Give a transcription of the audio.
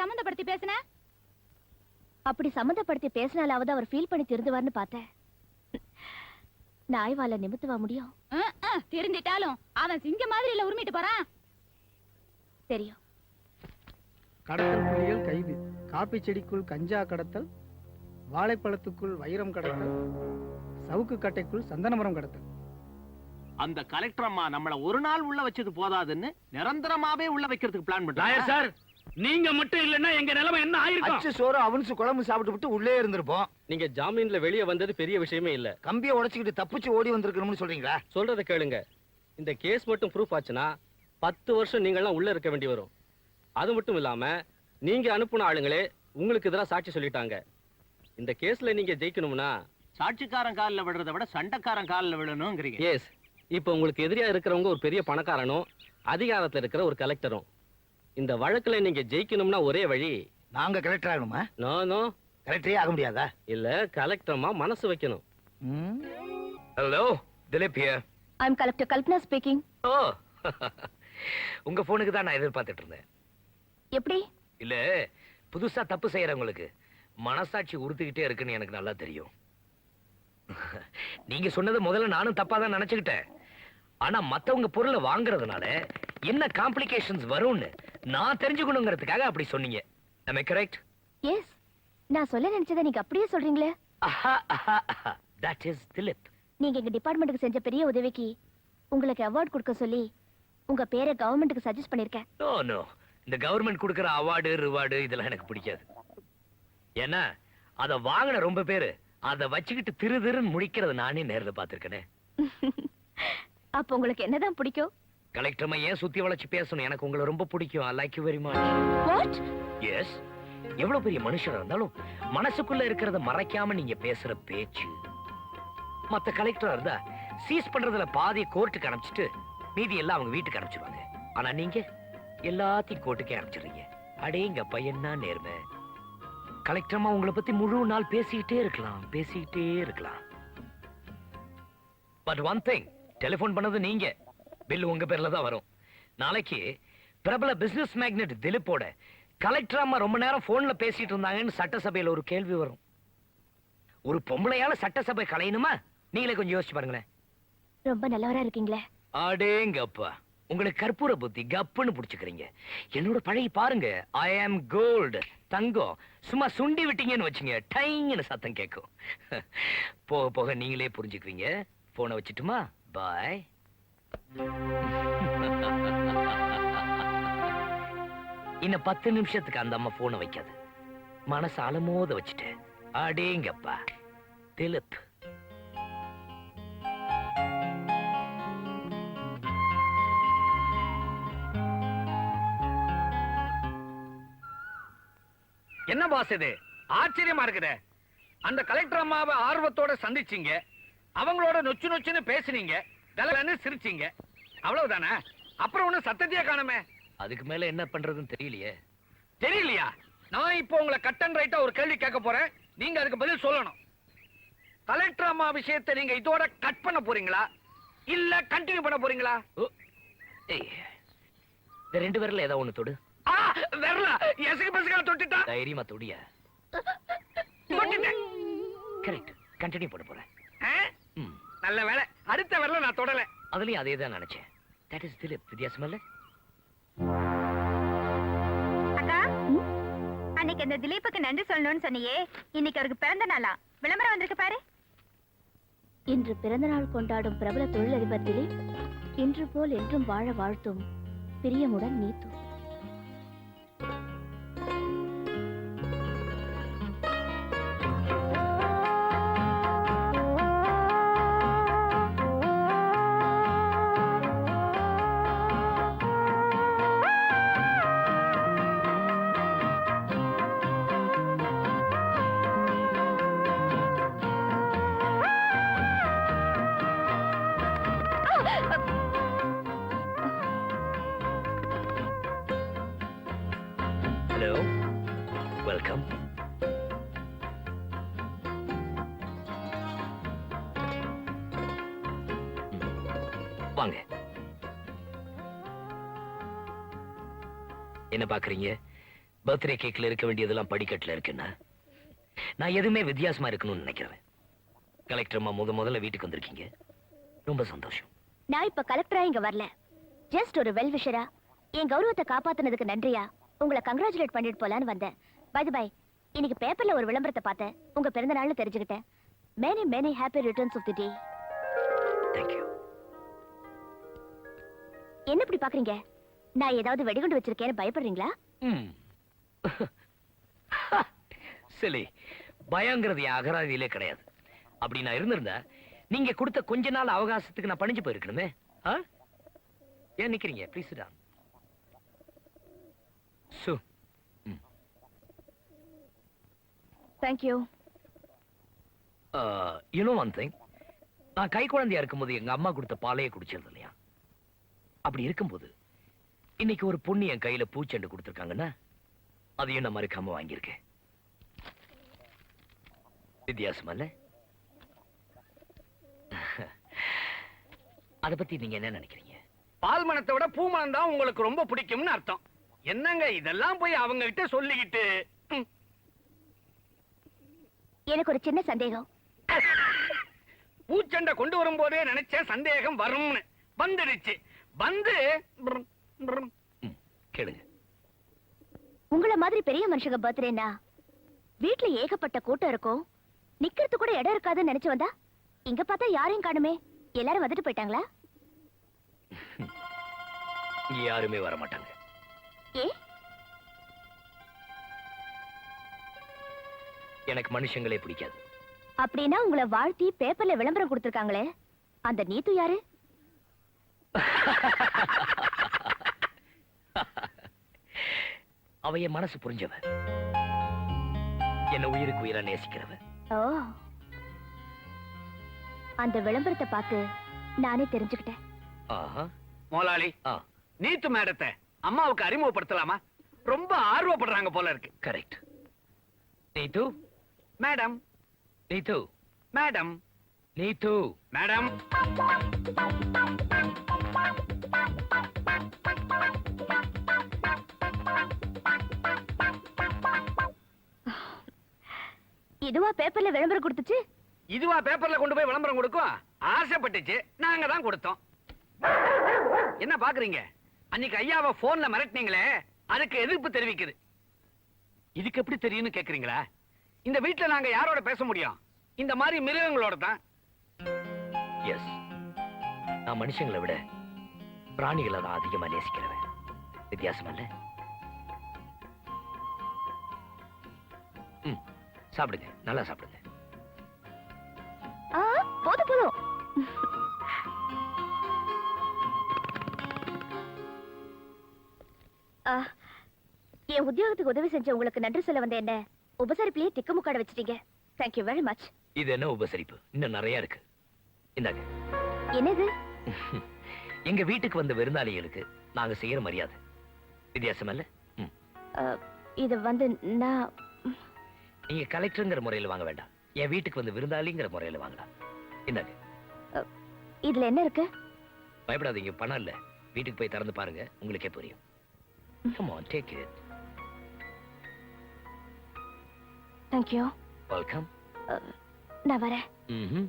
சம்பந்தப்படுத்தி பேசுன? அப்படி சம்பந்தப்படுத்தி பேசினாலாவது அவர் ஃபீல் பண்ணி திருந்துவார்னு பார்த்தேன். நாய்வால நிமித்துவா முடியும்? திருந்திட்டாலும் அவன் சிங்க மாதிரி இல்ல உரிமிட்டு போறான். தெரியும். கடத்தல் புலிகள் கைது. காப்பி செடிக்குள் கஞ்சா கடத்தல், வாழைப்பழத்துக்குள் வைரம் கடத்தல், சவுக்கு கட்டைக்குள் சந்தனமரம் கடத்தல். அந்த கலெக்டர் அம்மா நம்மள ஒரு நாள் உள்ள வச்சது போதாதுன்னு நிரந்தரமாவே உள்ள வைக்கிறதுக்கு பிளான் பண்றாங்க சார். நீங்க மட்டும் இல்லன்னா எங்க நிலைமை என்ன ஆயிருக்கும்? அச்சு சோறு அவன்சு குழம்பு சாப்பிட்டு விட்டு உள்ளே இருந்திருப்போம். நீங்க ஜாமீன்ல வெளியே வந்தது பெரிய விஷயமே இல்ல. கம்பியை உடைச்சுக்கிட்டு தப்பிச்சு ஓடி வந்திருக்கணும்னு சொல்றீங்களா? சொல்றத கேளுங்க. இந்த கேஸ் மட்டும் ப்ரூஃப் ஆச்சுன்னா 10 வருஷம் நீங்களாம் உள்ள இருக்க வேண்டி வரும். அது மட்டும் இல்லாம நீங்க அனுப்புன ஆளுங்களே உங்களுக்கு எதிராக சாட்சி சொல்லிட்டாங்க. இந்த கேஸ்ல நீங்க ஜெயிக்கணும்னா சாட்சிக்காரன் காலில் விடுறத விட சண்டைக்காரன் காலில் விடணும்ங்கிறீங்க. எஸ். இப்போ உங்களுக்கு எதிரியா இருக்கிறவங்க ஒரு பெரிய பணக்காரனும் அதிகாரத்துல இருக்கிற ஒரு கலெக்டரும். இந்த வழக்குல நீங்க ஜெயிக்கணும்னா ஒரே வழி. நாங்க கலெக்டர் ஆகணுமா? நோ, கலெக்டரே ஆக முடியாதா? இல்ல, கலெக்டர்மா மனசு வைக்கணும். Hello, Dilip here. I am collector Kalpana speaking. ஓ, உங்க போனுக்கு தான் நான் எதிர்பார்த்துட்டு இருந்தேன். எப்படி? இல்ல, புதுசா தப்பு செய்யறவங்களுக்கு மனசாட்சி உறுத்திக்கிட்டே இருக்குன்னு எனக்கு நல்லா தெரியும். நீங்க சொன்னது முதல்ல நானும் தப்பா தான் நினைச்சுக்கிட்டேன். ஆனா மத்தவங்க பொருளை வாங்குறதுனால என்ன காம்ப்ளிகேஷன்ஸ் வரும்னு நான் தெரிஞ்சுக்கணுங்கிறதுக்காக அப்படி சொன்னீங்க. am I correct? எஸ். நான் சொல்ல நினைச்சதை நீங்க அப்படியே சொல்றீங்களே. that is Dilip. நீங்க எங்க டிபார்ட்மெண்ட்டுக்கு செஞ்ச பெரிய உதவிக்கு உங்களுக்கு அவார்ட் கொடுக்க சொல்லி உங்க பேரை கவர்மெண்ட்டுக்கு சஜஸ்ட் பண்ணிருக்கேன். நோ, இந்த கவர்மெண்ட் கொடுக்கிற அவார்டு ரிவார்டு இதெல்லாம் எனக்கு பிடிக்காது. ஏன்னா அத வாங்கின ரொம்ப பேரு அதை வச்சுக்கிட்டு திருன்னு முடிக்கிறது நானே நேர்ல பாத்திருக்கேனே. அப்ப உங்களுக்கு என்னதான் பிடிக்கும்? கலெக்டர்மா ஏன் சுத்தி வளைச்சு பேசணும்? எனக்கு உங்களை ரொம்ப பிடிக்கும். I like you very much. What? Yes. எவ்வளவு பெரிய மனுஷனா இருந்தாலும் மனசுக்குள்ள இருக்கிறத மறைக்காம நீங்க பேசுற பேச்சு. மத்த கலெக்டரா இருந்தா சீஸ் பண்றதுல பாதி கோர்ட்டுக்கு அனுப்பிச்சிட்டு மீதி எல்லாம் அவங்க வீட்டுக்கு அனுப்பிச்சிருவாங்க. ஆனா நீங்க எல்லாத்தையும் கோர்ட்டுக்கே அனுப்பிச்சிடுறீங்க. அடேங்க பையன்னா நேர்மை. கலெக்டர்மா உங்களை பத்தி முழு நாள் பேசிக்கிட்டே இருக்கலாம். பட் ஒன் திங், டெலிபோன் பண்ணது நீங்க, பில் உங்க பேர்ல தான் வரும். நாளைக்கு பிரபல பிசினஸ் மேக்னெட் திலீப்போட கலெக்டர் அம்மா ரொம்ப நேரம் போன்ல பேசிட்டு இருந்தாங்கன்னு சட்டசபையில ஒரு கேள்வி வரும். ஒரு பொம்பளையால சட்டசபை கலையணுமா? நீங்களே கொஞ்சம் யோசிச்சு பாருங்களேன். ரொம்ப நல்லவரா இருக்கீங்களே. அடேங்கப்பா, உங்களுக்கு கற்பூர புத்தி கப்புன்னு புடிச்சுக்கிறீங்க. என்னோட பழகி பாருங்க. ஐ ஆம் கோல்டு, தங்கம். சும்மா சுண்டி விட்டீங்கன்னு வச்சுங்க, டைங்னு சத்தம் கேட்கும். போக போக நீங்களே புரிஞ்சுக்குவீங்க. போனை வச்சுட்டுமா? பாய். இன்னும் 10 நிமிஷத்துக்கு அந்த அம்மா போனை வைக்காது. மனசு அலமோத வச்சுட்டு அடேங்கப்பா திலீப். என்ன பாஸ் இது? ஆச்சரியமா இருக்குதே. அந்த கலெக்டர் அம்மாவை ஆர்வத்தோட சந்திச்சீங்க, அவங்களோட நொச்சு நொச்சுன்னு பேசுனீங்க, கலகலன்னு சிரிச்சீங்க, அவ்வளவுதானே? அப்புறம் ஒண்ணு சத்தத்தையே காணுமே. அதுக்கு மேல என்ன பண்றதுன்னு தெரியலையே. தெரியலையா? நான் இப்போ உங்களை கட் அண்ட் ரைட்டா ஒரு கேள்வி கேட்க போறேன், நீங்க அதுக்கு பதில் சொல்லணும். கலெக்டர் அம்மா விஷயத்தை நீங்க இதோட கட் பண்ண போறீங்களா இல்ல கண்டினியூ பண்ண போறீங்களா? இந்த 2 பேர்ல ஏதோ ஒண்ணு தொடு. வரல, எசுக்கு பசுக்கா தொட்டுட்டா. தைரியமா தொடியா. கரெக்ட், கண்டினியூ பண்ண போறேன். நல்ல வேலை, அடுத்த வரல நான் தொடல. அதுலயும் அதே தான் நினைச்சேன். That is Dileep. வித்தியாசம் இல்ல? அக்கா, அன்னைக்கு இந்த திலீப்புக்கு நன்றி சொல்லணும்னு சொன்னியே, இன்னைக்கு அவருக்கு பிறந்த நாளா? விளம்பரம் வந்திருக்கு பாரு. இன்று பிறந்த நாள் கொண்டாடும் பிரபல தொழிலதிபர் திலீப் இன்று போல் என்றும் வாழ வாழ்த்தும் பிரியமுடன் நீத்து. Hello, welcome. வாங்க. என்ன பாக்குறீங்க? பர்த்டே கேக்ல இருக்க வேண்டியதெல்லாம் படிக்கட்டுல இருக்குன்னா நான் எதுவுமே வித்தியாசமா இருக்கணும்னு நினைக்கிறேன். கலெக்டர் அம்மா முதல்ல வீட்டுக்கு வந்திருக்கீங்க, ரொம்ப சந்தோஷம். நான் இப்ப கலெக்டரா இங்க வரல, ஜஸ்ட் ஒரு வெல் விஷரா என் கௌரவத்தை காப்பாத்துனதுக்கு நன்றியா உங்களை கங்க்ராச்சுலேட் பண்ணிட்டு போலான்னு வந்தேன். பை பை, இன்னைக்கு பேப்பர்ல ஒரு விளம்பரத்தை பார்த்தேன், உங்க பிறந்த நாள்னு தெரிஞ்சுக்கிட்டேன். many many happy returns of the day. Thank you. என்ன இப்படி பாக்குறீங்க? நான் ஏதாவது வெடிகுண்டு வச்சிருக்கேன்னு பயப்படுறீங்களா? சிலி, பயங்கிறது என் அகராதியிலே கிடையாது. அப்படி நான் இருந்திருந்தா நீங்க கொடுத்த கொஞ்ச நாள் அவகாசத்துக்கு நான் பணிஞ்சு போயிருக்கணுமே. ஏன் நிக்கிறீங்க? Please sit down. சு, Thank you. You know one thing, நான் கை குழந்தையா இருக்கும்போது எங்க அம்மா கொடுத்த பாலையே குடிச்சிருந்தேன் இல்லையா? அப்படி இருக்கும்போது இன்னைக்கு ஒரு பொண்ணு என் கையில பூச்செண்டு கொடுத்துருக்காங்கன்னா அதையும் நான் மறுக்காம வாங்கியிருக்கேன். வித்தியாசமா இல்ல? அத பத்தி நீங்க என்ன நினைக்கிறீங்க? பால் மணத்தை விட பூ மணம் தான் உங்களுக்கு ரொம்ப பிடிக்கும்னு அர்த்தம். என்னங்க இதெல்லாம் போய் அவங்க கிட்ட சொல்லிக்கிட்டு. எனக்கு ஒரு சின்ன சந்தேகம். பூச்சண்டை கொண்டு வரும்போதே நினைச்சேன் சந்தேகம் வரும்னு. வந்துடுச்சு. வந்து கேளுங்க. உங்கள மாதிரி பெரிய மனுஷங்க பர்த்டேனா வீட்ல ஏகப்பட்ட கூட்டம் இருக்கும், நிக்கிறது கூட இடம் இருக்காதுன்னு நினைச்சு வந்தா இங்க பார்த்தா யாரையும் காணுமே. எல்லாரும் வந்துட்டு போயிட்டாங்களா? இங்க யாருமே வர மாட்டாங்க. ஏ? எனக்கு மனுஷங்களே பிடிக்காது. அப்படின்னா உங்களை வாழ்த்தி பேப்பர்ல விளம்பரம் கொடுத்திருக்காங்களே, அந்த நீத்து யாரு? அவ என் மனசு புரிஞ்சவ, என்ன உயிருக்கு உயிரா நேசிக்கிறவ. ஓ, அந்த விளம்பரத்தை பார்த்து நானே தெரிஞ்சுக்கிட்டேன். ஆஹா. முதலாளி, நீத்து மேடத்தை அம்மாவுக்கு அறிமுகப்படுத்தலாமா? ரொம்ப ஆர்வப்படுறாங்க போல இருக்கு. கரெக்ட். நீத்து மேடம், நீத்து மேடம், நீத்து மேடம். இதுவா பேப்பர்ல விளம்பரம் கொடுத்துச்சு? இதுவா பேப்பர்ல கொண்டு போய் விளம்பரம் கொடுக்கும்? ஆசைப்பட்டுச்சு, நாங்க தான் கொடுத்தோம். என்ன பாக்குறீங்க? அன்னைக்கு ஐயாவை போன்ல மிரட்டினீங்களே, அதுக்கு எதிர்ப்பு தெரிவிக்குது. இதுக்கு எப்படி தெரியும்னு கேக்குறீங்களா? இந்த வீட்டுல நாங்க யாரோட பேச முடியும்? இந்த மாதிரி மிருகங்களோட தான். எஸ், நான் மனுஷங்களை விட பிராணிகளை தான் அதிகமா நேசிக்கிறவன். வித்தியாசம் இல்ல? சாப்பிடுங்க, நல்லா சாப்பிடுங்க. போதும் போதும். என் உத்தியோகத்துக்கு உதவி செஞ்ச உங்களுக்கு நன்றி சொல்ல வந்த என்ன உபசரிப்பிலேயே திக்குமுக்காட வச்சிட்டீங்க. Thank you very much. இது என்ன உபசரிப்பு? இன்னும் நிறைய இருக்கு. இந்தாங்க. என்னது? எங்க வீட்டுக்கு வந்த விருந்தாளிகளுக்கு நாங்க செய்யற மரியாதை. வித்தியாசம் இல்ல? இது வந்து நான் நீங்க கலெக்டர்ங்கிற முறையில வாங்க வேண்டாம், என் வீட்டுக்கு வந்து விருந்தாளிங்கிற முறையில வாங்கலாம். இந்தாங்க. இதுல என்ன இருக்கு? பயப்படாதீங்க, பணம் இல்ல. வீட்டுக்கு போய் திறந்து பாருங்க, உங்களுக்கே புரியும். Come on, take it. Thank you. Welcome. நான் வரேன். Mm-hmm.